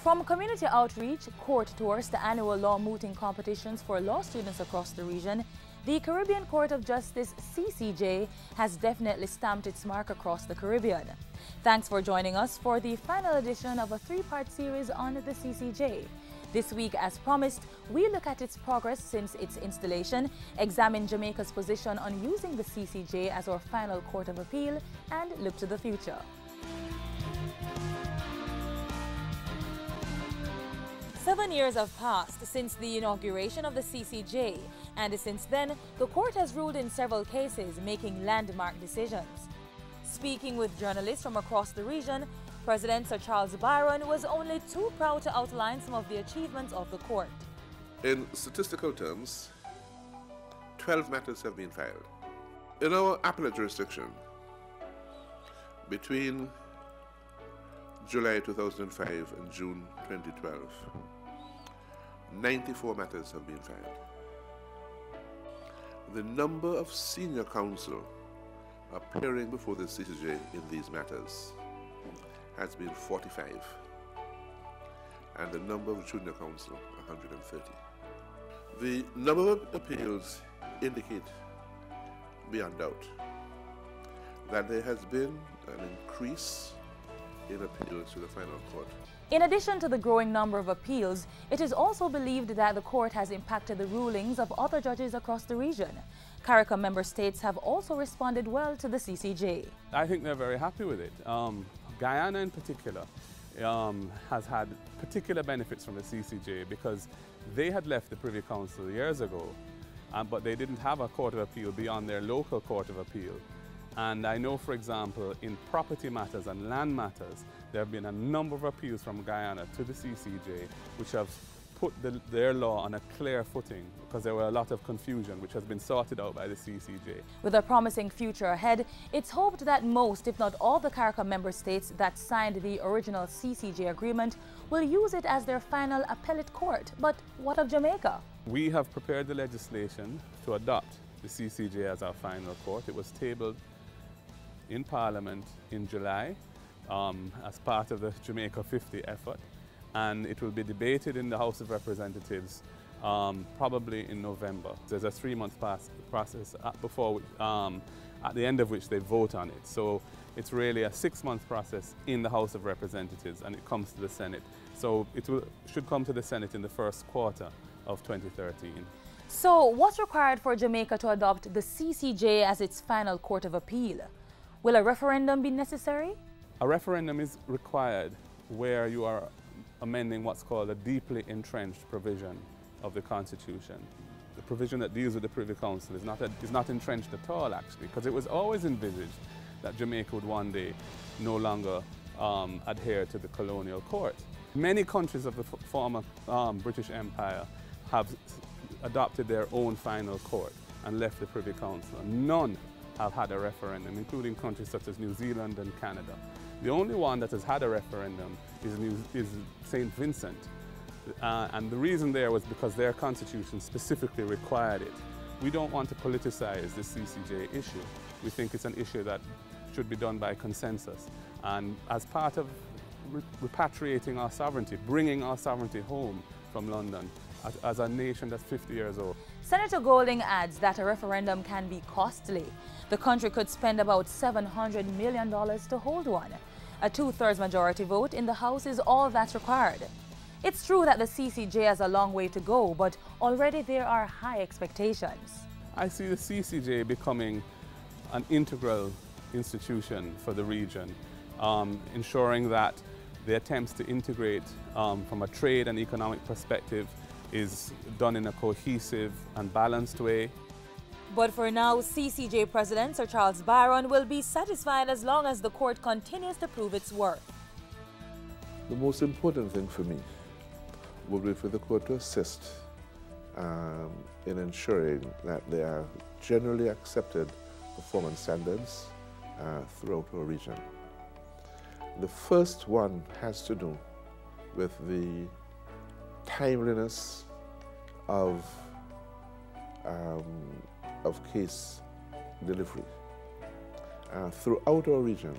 From community outreach, court tours to annual law mooting competitions for law students across the region, the Caribbean Court of Justice, CCJ, has definitely stamped its mark across the Caribbean. Thanks for joining us for the final edition of a three-part series on the CCJ. This week, as promised, we look at its progress since its installation, examine Jamaica's position on using the CCJ as our final court of appeal, and look to the future. Seven years have passed since the inauguration of the CCJ, and since then, the court has ruled in several cases, making landmark decisions. Speaking with journalists from across the region, President Sir Charles Byron was only too proud to outline some of the achievements of the court. In statistical terms, 12 matters have been filed. In our appellate jurisdiction, between July 2005 and June 2012, 94 matters have been filed. The number of senior counsel appearing before the CCJ in these matters has been 45, and the number of junior counsel 130. The number of appeals indicate beyond doubt that there has been an increase in appeals to the final court. In addition to the growing number of appeals, it is also believed that the court has impacted the rulings of other judges across the region. CARICOM member states have also responded well to the CCJ. I think they're very happy with it. Guyana in particular has had particular benefits from the CCJ because they had left the Privy Council years ago, but they didn't have a court of appeal beyond their local court of appeal. And I know, for example, in property matters and land matters, there have been a number of appeals from Guyana to the CCJ which have put their law on a clear footing because there were a lot of confusion which has been sorted out by the CCJ. With a promising future ahead, it's hoped that most, if not all, the CARICOM member states that signed the original CCJ agreement will use it as their final appellate court. But what of Jamaica? We have prepared the legislation to adopt the CCJ as our final court. It was tabled in Parliament in July as part of the Jamaica 50 effort, and it will be debated in the House of Representatives probably in November. There's a 3-month process at the end of which they vote on it. So it's really a 6-month process in the House of Representatives, and it comes to the Senate. So it should come to the Senate in the first quarter of 2013. So what's required for Jamaica to adopt the CCJ as its final court of appeal? Will a referendum be necessary? A referendum is required where you are amending what's called a deeply entrenched provision of the Constitution. The provision that deals with the Privy Council is not entrenched at all, actually, because it was always envisaged that Jamaica would one day no longer adhere to the colonial court. Many countries of the former British Empire have adopted their own final court and left the Privy Council. None have had a referendum, including countries such as New Zealand and Canada. The only one that has had a referendum is St. Vincent. And the reason there was because their constitution specifically required it. We don't want to politicize the CCJ issue. We think it's an issue that should be done by consensus. And as part of repatriating our sovereignty, bringing our sovereignty home from London, as a nation that's 50 years old. Senator Golding adds that a referendum can be costly. The country could spend about $700 million to hold one. A 2/3 majority vote in the House is all that's required. It's true that the CCJ has a long way to go, but already there are high expectations. I see the CCJ becoming an integral institution for the region, ensuring that the attempts to integrate from a trade and economic perspective is done in a cohesive and balanced way. But for now, CCJ President Sir Charles Byron will be satisfied as long as the court continues to prove its worth. The most important thing for me would be for the court to assist in ensuring that there are generally accepted performance standards throughout our region. The first one has to do with the timeliness of case delivery. Throughout our region,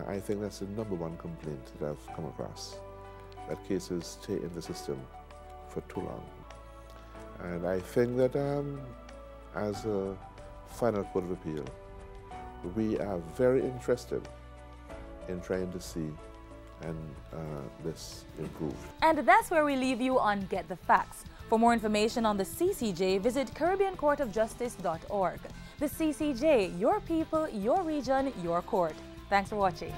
I think that's the #1 complaint that I've come across. that cases stay in the system for too long. And I think that as a final Court of Appeal, we are very interested in trying to see this improved. And that's where we leave you on Get the Facts. For more information on the CCJ, visit CaribbeanCourtOfJustice.org. The CCJ, your people, your region, your court. Thanks for watching.